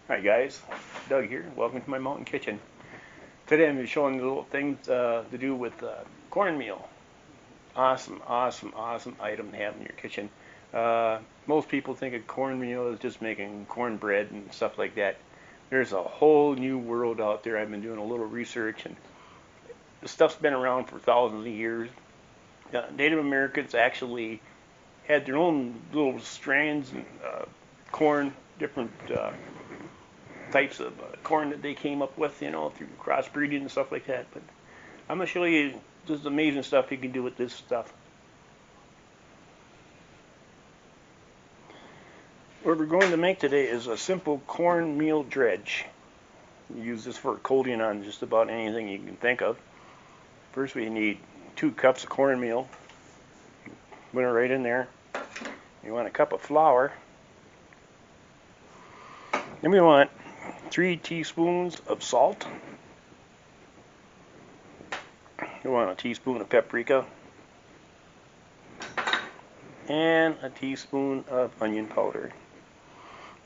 Hi guys, Doug here. Welcome to my mountain kitchen. Today I'm showing you little things to do with cornmeal. Awesome, awesome, awesome item to have in your kitchen. Most people think of cornmeal as just making cornbread and stuff like that. There's a whole new world out there. I've been doing a little research, and the stuff's been around for thousands of years. Native Americans actually had their own little strands and corn, different types of corn that they came up with, through crossbreeding and stuff like that. But I'm going to show you just amazing stuff you can do with this stuff. What we're going to make today is a simple cornmeal dredge. You use this for coating on just about anything you can think of. First we need 2 cups of cornmeal. Put it right in there. You want a cup of flour. Then we want 3 teaspoons of salt. You want a teaspoon of paprika. And a teaspoon of onion powder.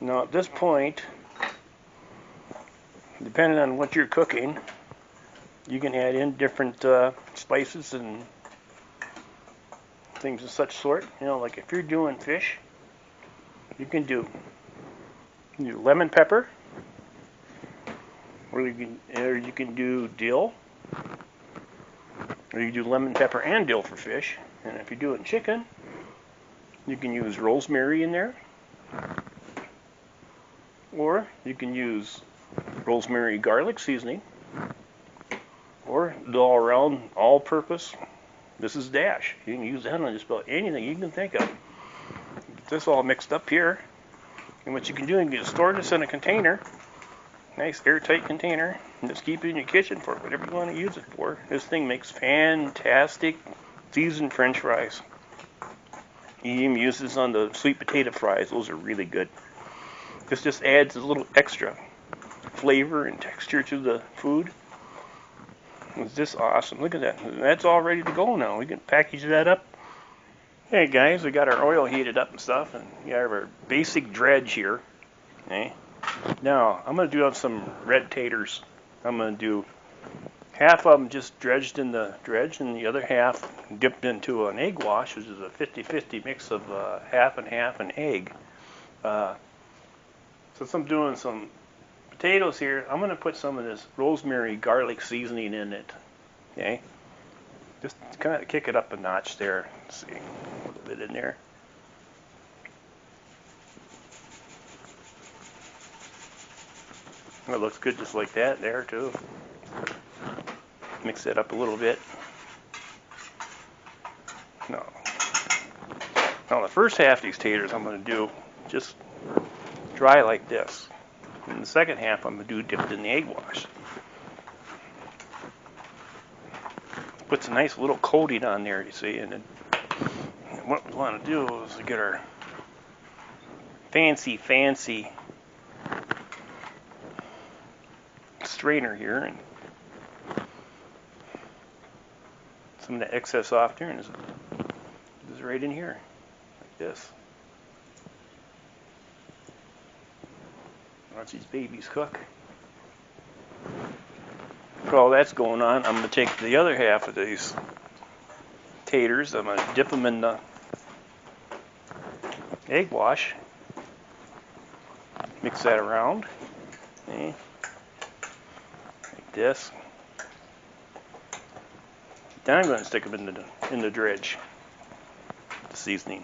Now at this point, depending on what you're cooking, you can add in different spices and things of such sort. Like if you're doing fish, you can do lemon pepper, or you can do dill, or you do lemon pepper and dill for fish. And if you're doing chicken, you can use rosemary in there, or you can use rosemary garlic seasoning, or the all-around, all-purpose. This is dash. You can use that on just about anything you can think of. Get this all mixed up here, and what you can do is you can store this in a container, nice airtight container, and just keep it in your kitchen for whatever you want to use it for. This thing makes fantastic seasoned French fries. You even use this on the sweet potato fries. Those are really good. This just adds a little extra flavor and texture to the food. It's just awesome. Look at that. That's all ready to go now. We can package that up. Hey guys, we got our oil heated up and stuff, and we have our basic dredge here. Okay. Now I'm going to do some red taters. I'm going to do half of them just dredged in the dredge, and the other half dipped into an egg wash, which is a 50-50 mix of half and half and egg. Since I'm doing some potatoes here, I'm going to put some of this rosemary garlic seasoning in it. Okay, just kind of kick it up a notch there. Let's see, a little bit in there. It looks good just like that there too. Mix it up a little bit. Now the first half of these taters I'm going to do just dry like this. And the second half I'm going to do dipped in the egg wash. Puts a nice little coating on there, you see. And then what we want to do is get our fancy strainer here, and some of the excess off there, and this is right in here, like this. Watch these babies cook. While that's going on, I'm going to take the other half of these taters. I'm going to dip them in the egg wash. Mix that around. Okay. Like this. Then I'm going to stick them in the dredge. The seasoning.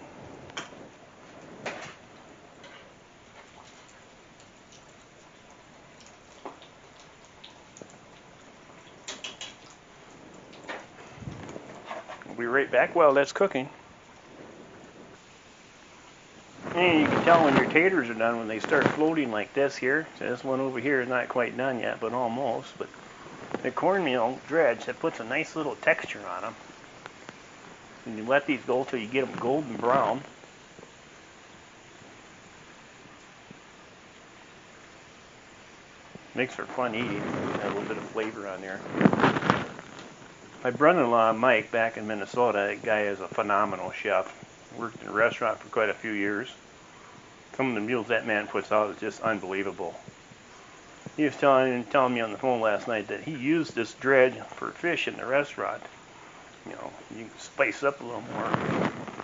We'll be right back while that's cooking. And you can tell when your taters are done when they start floating like this here. So this one over here is not quite done yet, but almost. But the cornmeal dredge, that puts a nice little texture on them. And you let these go till you get them golden brown. Makes for fun eating. Got a little bit of flavor on there. My brother-in-law, Mike, back in Minnesota, that guy is a phenomenal chef. Worked in a restaurant for quite a few years. Some of the meals that man puts out is just unbelievable. He was telling me on the phone last night that he used this dredge for fish in the restaurant. You know, you can spice up a little more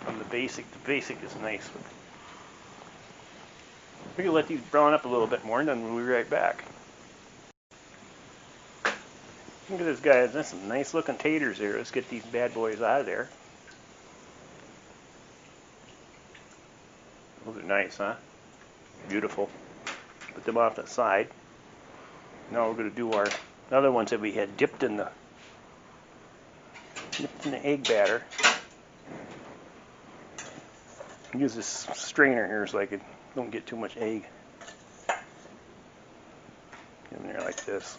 from the basic. The basic is nice. But we can let these brown up a little bit more, and then we'll be right back. Look at this, guys. That's some nice looking taters here. Let's get these bad boys out of there. Those are nice, huh? Beautiful. Put them off to the side. Now we're going to do our other ones that we had dipped in the egg batter. Use this strainer here so I don't get too much egg. Get in there like this.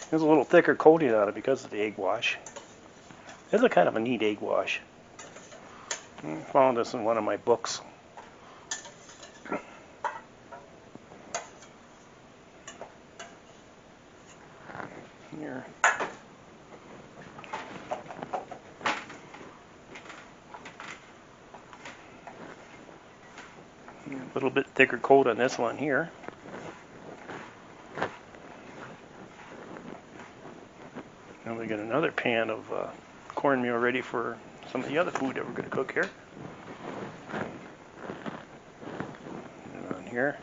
There's a little thicker coating on it because of the egg wash. It's a kind of a neat egg wash. I found this in one of my books. Here. A little bit thicker coat on this one here. And we got another pan of cornmeal ready for some of the other food that we're going to cook here. And on here.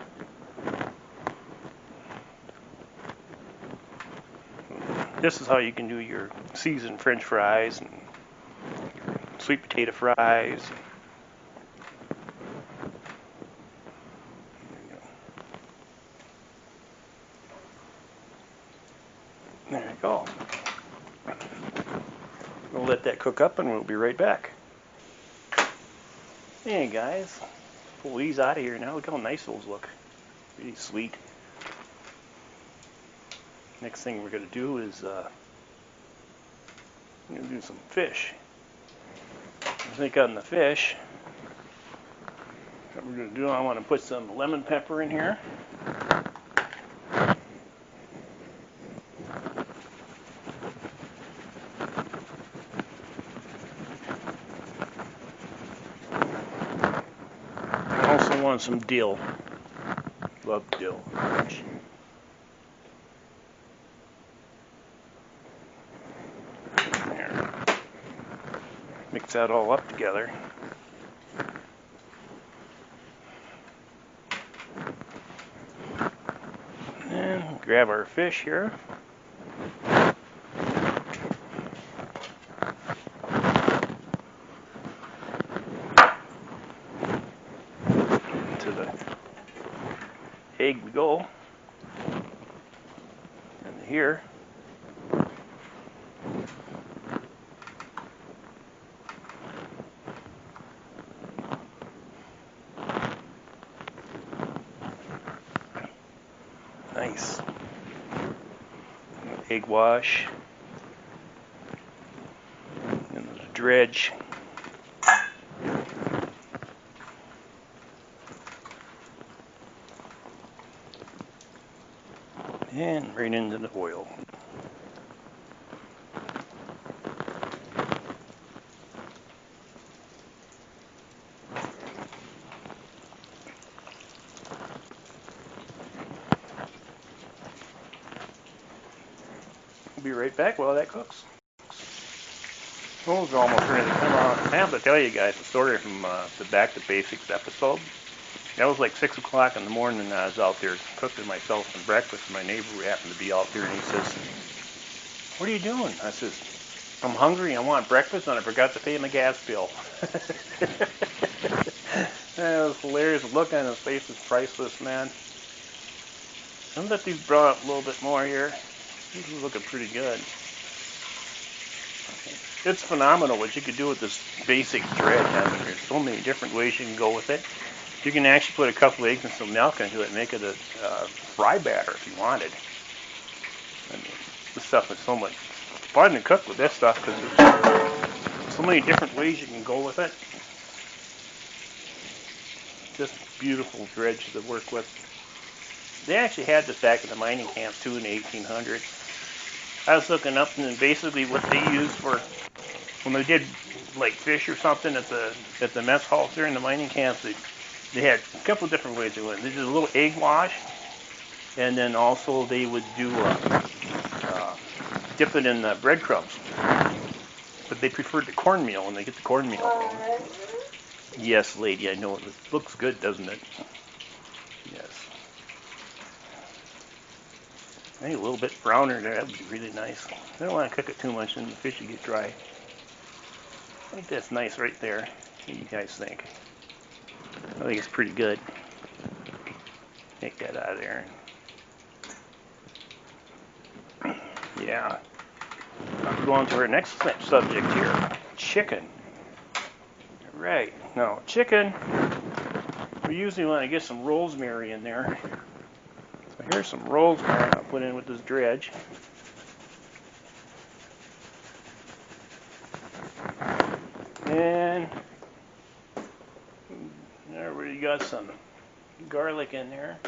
This is how you can do your seasoned French fries and your sweet potato fries. There you go. We'll let that cook up and we'll be right back. Hey guys, pull these out of here now. Look how nice those look. Really sweet. Next thing we're going to do is we're going to do some fish. I think on the fish, what we're going to do, I want to put some lemon pepper in here. I also want some dill. Love dill. Mix that all up together. And grab our fish here. To the egg we go. And here. Nice. Egg wash. And the dredge. And right into the oil. Be right back while that cooks. Those are almost ready to come out. I have to tell you guys a story from the Back to Basics episode. That was like 6 o'clock in the morning and I was out there cooking myself some breakfast. My neighbor who happened to be out there and he says, "What are you doing?" I says, "I'm hungry, I want breakfast and I forgot to pay my gas bill." That was hilarious. The look on his face is priceless, man. I'll let these brown up a little bit more here. These are looking pretty good. It's phenomenal what you can do with this basic dredge. I mean, there's so many different ways you can go with it. You can actually put a couple eggs and some milk into it and make it a fry batter if you wanted. I mean, this stuff is so much fun to cook with this stuff because there's so many different ways you can go with it. Just beautiful dredge to work with. They actually had this back in the mining camps too in the 1800s. I was looking up and then basically what they used for when they did like fish or something at the mess halls there in the mining camps, they They had a couple different ways they went. They did a little egg wash, and then also they would do dip it in breadcrumbs. But they preferred the cornmeal when they get the cornmeal. Yes, lady, I know it looks good, doesn't it? Yes. Maybe a little bit browner there, that would be really nice. I don't want to cook it too much, then the fish would get dry. I think that's nice right there. What do you guys think? I think it's pretty good. Take that out of there. Yeah. Let's go on to our next subject here. Chicken. Right. Now, chicken, we usually want to get some rosemary in there. So here's some rosemary I'll put in with this dredge. And there we got some garlic in there.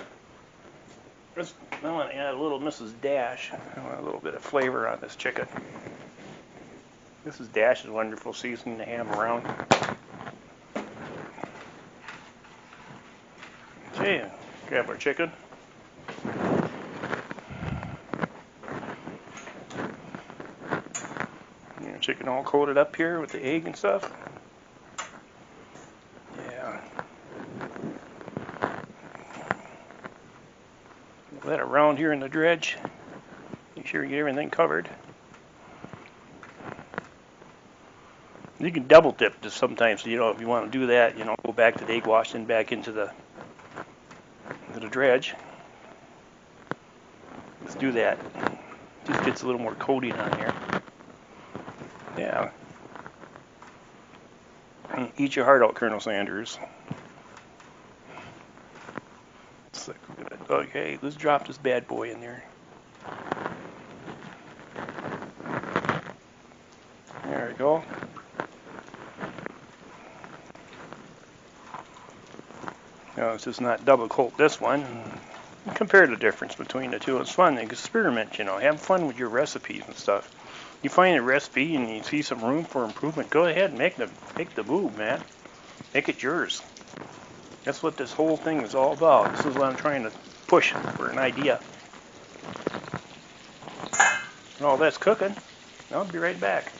I want to add a little Mrs. Dash. I want a little bit of flavor on this chicken. Mrs. Dash is wonderful seasoning to have around. Okay, grab our chicken. Chicken all coated up here with the egg and stuff. Yeah. Let it around here in the dredge. Make sure you get everything covered. You can double dip this sometimes, so, if you want to do that, go back to the egg wash and back into the dredge. Let's do that. Just gets a little more coating on here. Yeah. Eat your heart out, Colonel Sanders. Okay, let's drop this bad boy in there. There we go. Now, let's just not double coat this one. Compare the difference between the two. It's fun. Experiment, have fun with your recipes and stuff. You find a recipe and you see some room for improvement, go ahead and make the move, man. Make it yours. That's what this whole thing is all about. This is what I'm trying to push for an idea. And all that's cooking. I'll be right back.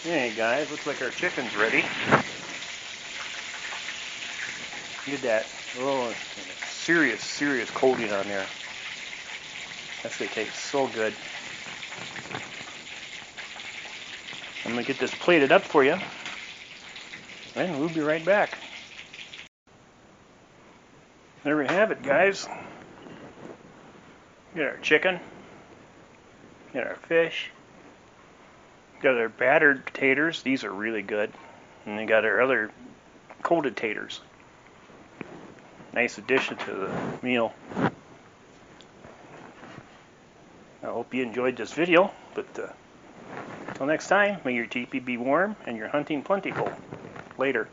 Hey guys, looks like our chicken's ready. Look at that. Oh, serious coating on there. That's gonna taste so good. I'm gonna get this plated up for you, and we'll be right back. There we have it, guys. Got our chicken, got our fish, got our battered taters. These are really good, and then got our other coated taters. Nice addition to the meal. I hope you enjoyed this video, but until next time, may your teepee be warm and your hunting plentiful. Later.